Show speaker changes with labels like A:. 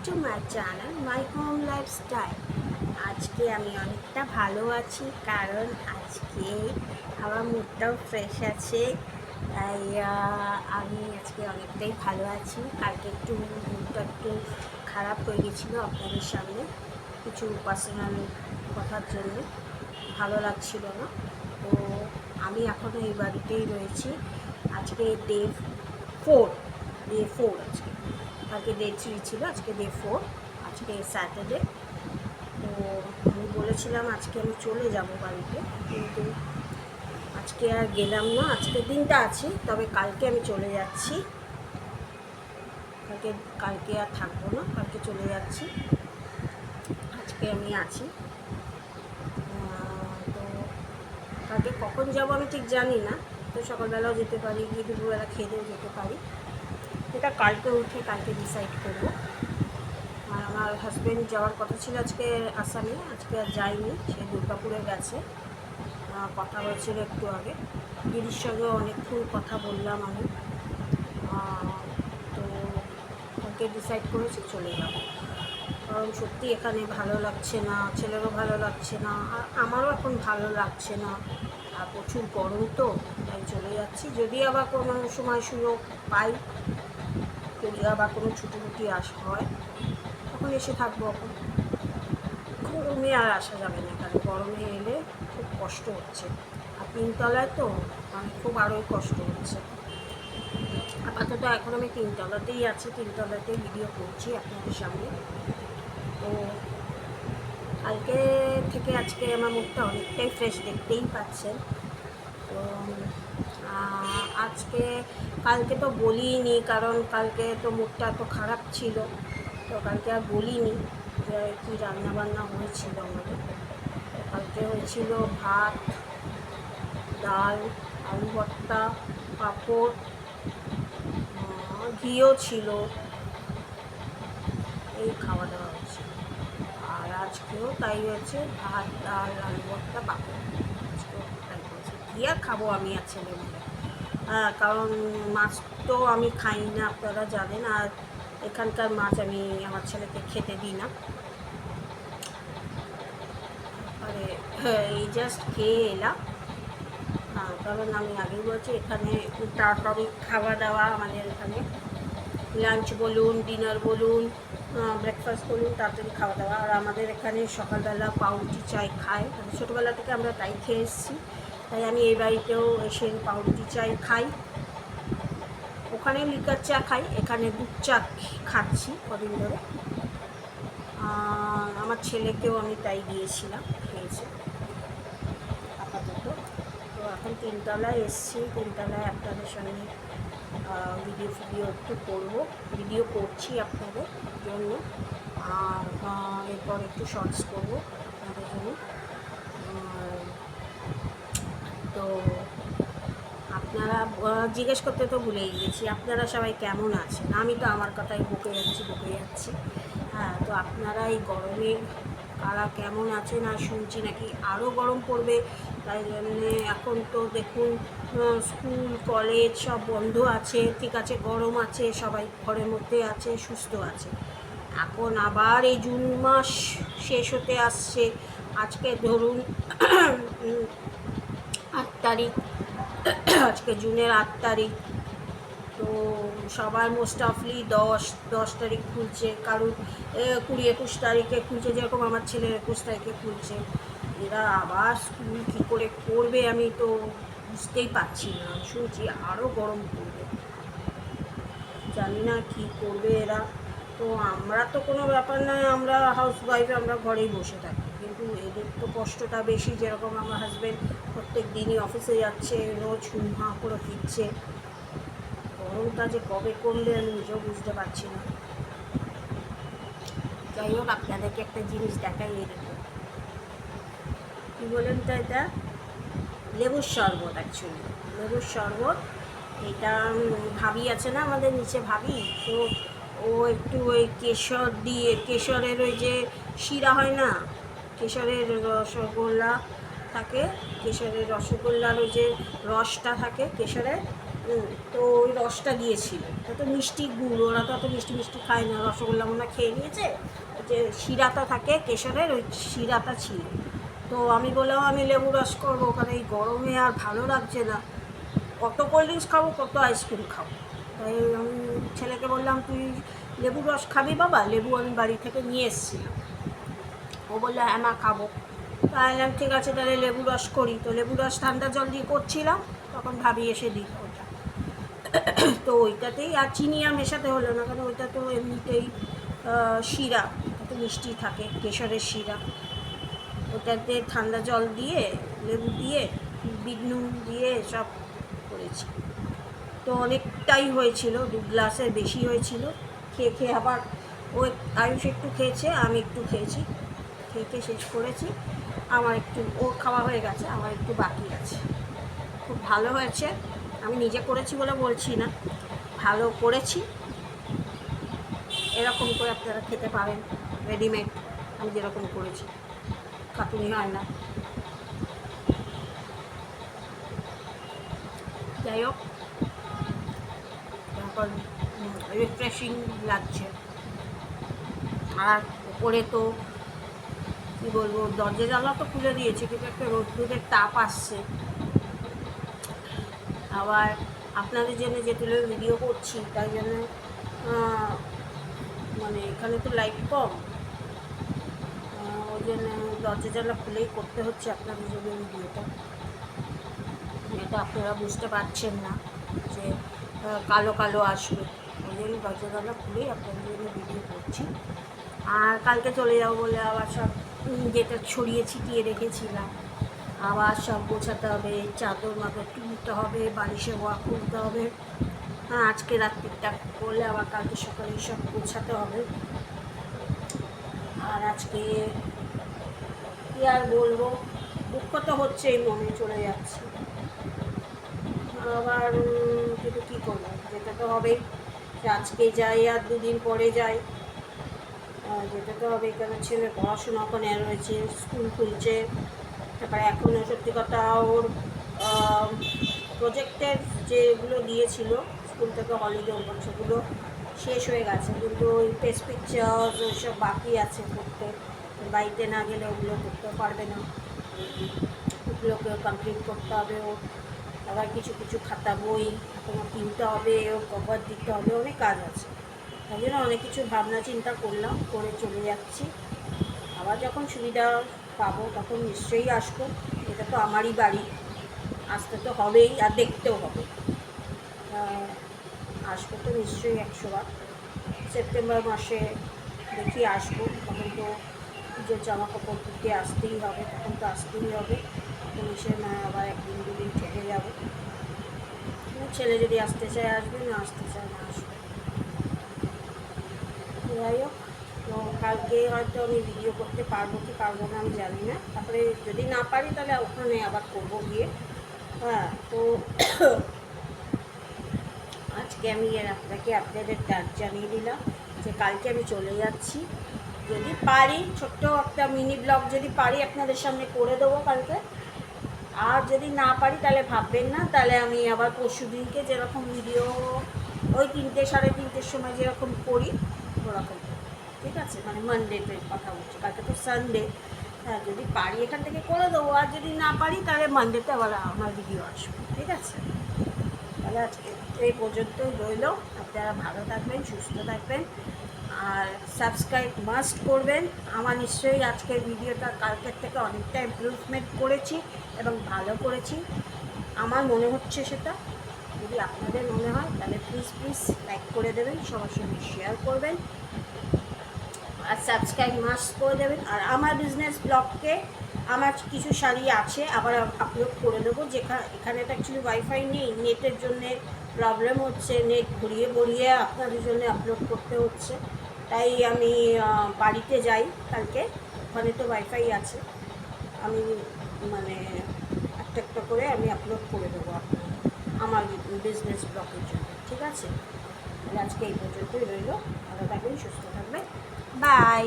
A: To my channel my home lifestyle. আজকে আমি অনেকটা ভালো আছি, কারণ আজকে আমার মুডটাও ফ্রেশ আছে। তাই আমি আজকে অনেকটাই ভালো আছি। কালকে একটু মুডটা একটু খারাপ হয়ে গেছিলো আপনাদের সামনে, কিছু পার্সোনাল কথার জন্য ভালো লাগছিল না। তো আমি এখনও এই বাড়িতেই রয়েছি। আজকে ডে ফোর আজকে। কালকে ডে 3 ছিল, আজকে ডে 4, আজকে স্যাটারডে। তো আমি বলেছিলাম আজকে আমি চলে যাব বাড়িতে, কিন্তু আজকে আর গেলাম না। আজকে দিনটা আছি, তবে কালকে আমি চলে যাচ্ছি। কালকে আর থাকবো না, কালকে চলে যাচ্ছি। আজকে আমি আছি। তো কালকে কখন যাব আমি ঠিক জানি না। তো সকালবেলাও যেতে পারি, গিয়ে দুপুরবেলা খেয়েও যেতে পারি। এটা কালকে উঠে কালকে ডিসাইড করবো। আর আমার হাজব্যান্ড যাওয়ার কথা ছিল আজকে আসামে, আজকে আর যায়নি, সে দুর্গাপুরে গেছে। কথা হয়েছিল একটু আগে, দিদির সঙ্গে অনেকক্ষণ কথা বললাম আমি। তো ওকে ডিসাইড করেছি চলে যাব, কারণ সত্যি এখানে ভালো লাগছে না, ছেলেরও ভালো লাগছে না, আর আমারও এখন ভালো লাগছে না। আর প্রচুর গরম, তো তাই চলে যাচ্ছি। যদি আবার কোনো সময় সুযোগ পাই, যদি আবার কোনো ছুটি হয়, তখন এসে থাকবো। এখন গরমে আর আসা যাবে না, কারণ গরমে এলে খুব কষ্ট হচ্ছে। আর 3 তলায় তো খুব আরোই কষ্ট হচ্ছে। আপাতত এখন আমি 3 তলাতেই আছি, 3 তলাতেই ভিডিও করছি আপনাদের সামনে। তো কালকে থেকে আজকে আমার মুখটা অনেকটাই ফ্রেশ, দেখতেই পাচ্ছেন। তো কালকে তো বলিনি, কারণ কালকে তো মুখটা এত খারাপ ছিল, তো কালকে আর বলিনি যে কী রান্নাবান্না হয়েছিল আমাদের। কালকে হয়েছিল ভাত, ডাল, আলু ভর্তা, পাঁপড়, ঘিও ছিল, এই খাওয়া দাওয়া হয়েছে। আর আজকেও তাই হয়েছে, ভাত, ডাল, আলু ভর্তা, পাঁপড়। আজকেও তাই হয়েছে। কী আর খাবো আমি আর ছেলে মিলে। কারণ মাছ তো আমি খাই না, আপনারা জানেন। আর এখানকার মাছ আমি আমার ছেলেকে খেতে দিই না। এই জাস্ট খেয়ে এলাম। কারণ আমি আগেই বলছি, এখানে তাড়াতাড়ি খাওয়া দাওয়া, আমাদের এখানে লাঞ্চ বলুন, ডিনার বলুন, ব্রেকফাস্ট বলুন, তাড়াতাড়ি খাওয়া দাওয়া। আর আমাদের এখানে সকালবেলা পাউরুটি চাই খায়, ছোটোবেলা থেকে আমরা তাই খেয়ে এসেছি। তাই আমি এই বাড়িতেও এসে পাউরুটি চাই খাই। ওখানে লিকার চা খাই, এখানে দুধ চা খাচ্ছি কদিন ধরে। আমার ছেলেকেও আমি তাই দিয়েছিলাম, খেয়েছে আপাতত। তো এখন 3 তলায় এসছি, 3 তলায় আপনাদের সঙ্গে ভিডিও একটু করবো, ভিডিও করছি আপনাদের জন্য। আর এরপর একটু শর্টস করবো আপনাদের জন্য। তো আপনারা জিজ্ঞেস করতে তো ভুলেই গেছি, আপনারা সবাই কেমন আছেন? আমি তো আমার কথাই বকে যাচ্ছি। হ্যাঁ, তো আপনারা এই গরমে কারা কেমন আছেন? আর শুনছি নাকি আরও গরম পড়বে, তাই জন্যে এখন তো দেখুন স্কুল কলেজ সব বন্ধ আছে। ঠিক আছে, গরম আছে, সবাই ঘরের মধ্যে আছে, সুস্থ আছে। এখন আবার এই জুন মাস শেষ হতে আসছে। আজকে ধরুন 8 তারিখ, আজকে জুনের 8 তারিখ। তো সবার মোস্ট অফলি 10 তারিখ খুলছে, কারুর 20-21 তারিখে খুলছে, যেরকম আমার ছেলের 21 তারিখে খুলছে। এরা আবার স্কুল কী করে করবে আমি তো বুঝতেই পারছি না। শুনছি আরও গরম পড়বে, জানি না কী করবে এরা। তো আমরা তো কোনো ব্যাপার নয়, আমরা হাউসওয়াইফ, আমরা ঘরেই বসে থাকি, কিন্তু এদের তো কষ্টটা বেশি। যেরকম আমার হাজব্যান্ড প্রত্যেক দিনই অফিসে যাচ্ছে, রোজ হুমহা করে ফিরছে। গরমটা যে কবে কমবে আমি নিজেও বুঝতে পারছি না। যাই হোক, আপনাদেরকে একটা জিনিস দেখাই, এই দেখুন, কী বলেন তো, এটা লেবুর শরবত। অ্যাকচুয়ালি লেবুর শরবত। এটা ভাবি আছে না আমাদের নিচে, ভাবি, তো ও একটু ওই কেশরের ওই যে শিরা হয় না, কেশরের রসগোল্লা থাকে, কেশরের রসগোল্লার ওই যে রসটা থাকে কেশরের, তো ওই রসটা দিয়েছিল, তো মিষ্টি গুড়, ওরা তো অত মিষ্টি মিষ্টি খায় না, রসগোল্লা মনে খেয়ে নিয়েছে, যে শিরাটা থাকে কেশরের ওই শিরাটা ছিল। তো আমি বললাম আমি লেবু রস করবো, ওখানে এই গরমে আর ভালো লাগছে না, কত কোল্ড ড্রিঙ্কস খাবো, কত আইসক্রিম খাবো। তাই আমি ছেলেকে বললাম তুই লেবু রস খাবি বাবা, লেবু আমি বাড়ি থেকে নিয়ে এসেছিলাম। ও বললো হ্যাঁ মা খাবো। তাহলে ঠিক আছে তাহলে লেবু রস করি। তো লেবু রস ঠান্ডা জল দিয়ে করছিলাম, তখন ভাবি এসে দিল ওটা। তো ওইটাতেই আর চিনি আর মেশাতে হলো না, কারণ ওইটা তো এমনিতেই শিরা, তো মিষ্টি থাকে কেশরের শিরা। ওটাতে ঠান্ডা জল দিয়ে লেবু দিয়ে বিট নুন দিয়ে সব করেছি। তো অনেকটাই হয়েছিল, 2 গ্লাসের বেশি হয়েছিল। খেয়ে খেয়ে আবার ও আয়ুষ একটু খেয়েছে, আমি একটু খেয়েছি, খেয়ে শেষ করেছি। আমার একটু ও খাওয়া হয়ে গেছে, আমার একটু বাকি আছে। খুব ভালো হয়েছে, আমি নিজে করেছি বলে বলছি না, ভালো করেছি। এরকম করে আপনারা খেতে পারেন, রেডিমেড আমি যেরকম করেছি, খাটুনি হয় না। যাই হোক, তারপর রিফ্রেশিং লাগছে। আর ওপরে তো কী বলবো, দরজা জানলা তো খুলে দিয়েছে, কিন্তু একটা রোদ্দুরের তাপ আসছে। আবার আপনাদের জন্য যেহেতু ভিডিও করছি, তাই জন্য মানে এখানে তো লাইট কম, ওই জন্য দরজা জানলা খুলেই করতে হচ্ছে আপনাদের জন্য ভিডিওটা। এটা আপনারা বুঝতে পারছেন না যে কালো কালো আসবে, ওই জন্য দরজা জানলা খুলেই আপনাদের জন্য ভিডিও করছি। আর কালকে চলে যাবো বলে আবার সব যেটা ছড়িয়ে ছিটিয়ে রেখেছিলাম আবার সব গোছাতে হবে, চাদর মাদর তুলতে হবে, বালিশে ওয়া খুলতে হবে। হ্যাঁ, আজকে রাত্রিটা করলে আবার কালকে সকালে সব গোছাতে হবে। আর আজকে কী আর বলবো, দুঃখ তো হচ্ছেই, মনে চলে যাচ্ছে। আবার কিন্তু কী করবো, যেতে তো হবেই, আজকে যাই আর 2 দিন পরে যাই, যেতে তো হবে। কেন ছেলে পড়াশোনা ওখানে রয়েছে, স্কুল খুলছে। তারপরে এখনও সত্যি কথা ওর প্রজেক্টের যেগুলো দিয়েছিল স্কুল থেকে হলিডে, ওগুলো সেগুলো শেষ হয়ে গেছে, কিন্তু ওই টেস্ট পিকচার্স ওইসব বাকি আছে করতে, বাড়িতে না গেলে ওগুলো করতেও পারবে না, ওগুলোকে কমপ্লিট করতে হবে। ও আবার কিছু কিছু খাতা বই এখনও কিনতে হবে, ও কভার দিতে হবে, অনেক কাজ আছে। তাই জন্য অনেক কিছু ভাবনা চিন্তা করলাম, করে চলে যাচ্ছি। আবার যখন সুবিধা পাবো তখন নিশ্চয়ই আসবো, এটা তো আমারই বাড়ি, আসতে তো হবেই আর দেখতেও হবে। আসবো তো নিশ্চয়ই 100 বার। সেপ্টেম্বর মাসে দেখি আসবো, তখন তো পুজোর জামা কাপড় দিতে আসতেই হবে, তখন তো আসতেই হবে। তখন এসে না আবার 1 দিন 2 দিন থেকে যাবো। ছেলে যদি আসতে চায় আসবে, না আসতে চায় না আসবে। যাই হোক, তো কালকে হয়তো আমি ভিডিও করতে পারবো কি পারবো না আমি জানি না, তারপরে যদি না পারি তাহলে ওখানে আবার করবো গিয়ে। হ্যাঁ, তো আজকে আমি আপনাকে আপনাদের ডাক জানিয়ে দিলাম যে কালকে আমি চলে যাচ্ছি। যদি পারি ছোট্ট একটা মিনি ব্লগ যদি পারি আপনাদের সামনে করে দেবো কালকে, আর যদি না পারি তাহলে ভাববেন না, তাহলে আমি আবার পরশু দিনকে যেরকম ভিডিও ওই 3টে 3:30-র সময় যেরকম করি ওরকম, ঠিক আছে? মানে মানডেতে কথা বলছি, কালকে তো সানডে। হ্যাঁ, যদি পারি এখান থেকে করে দেবো, আর যদি না পারি তাহলে মানডেতে আবার আমার ভিডিও আসবে, ঠিক আছে? তাহলে আজকে এই পর্যন্তই রইল। আপনারা ভালো থাকবেন, সুস্থ থাকবেন, আর সাবস্ক্রাইব মাস্ট করবেন। আমার নিশ্চয়ই আজকের ভিডিওটা কালকের থেকে অনেকটা ইমপ্রুভমেন্ট করেছি এবং ভালো করেছি, আমার মনে হচ্ছে সেটা। যদি আপনাদের মনে হয় তাহলে প্লিজ প্লিজ লাইক করে দেবেন, সবার সঙ্গে শেয়ার করবেন, আর সাবস্ক্রাইব মাস্ট করে দেবেন। আর আমার বিজনেস ব্লগকে আমার কিছু শাড়ি আছে আবার আপলোড করে দেবো, এখানে তো অ্যাকচুয়ালি ওয়াইফাই নেই, নেটের জন্যে প্রবলেম হচ্ছে, নেট ভরিয়ে ভরিয়ে আপনাদের জন্য আপলোড করতে হচ্ছে। তাই আমি বাড়িতে যাই কালকে, ওখানে তো ওয়াইফাই আছে, আমি মানে একটা একটা করে আমি আপলোড করে দেবো আমার বিজনেস ব্লগের জন্য, ঠিক আছে? তাহলে আজকে এই পর্যন্তই রইল, ভালো থাকবেন, সুস্থ থাকবেন, বাই।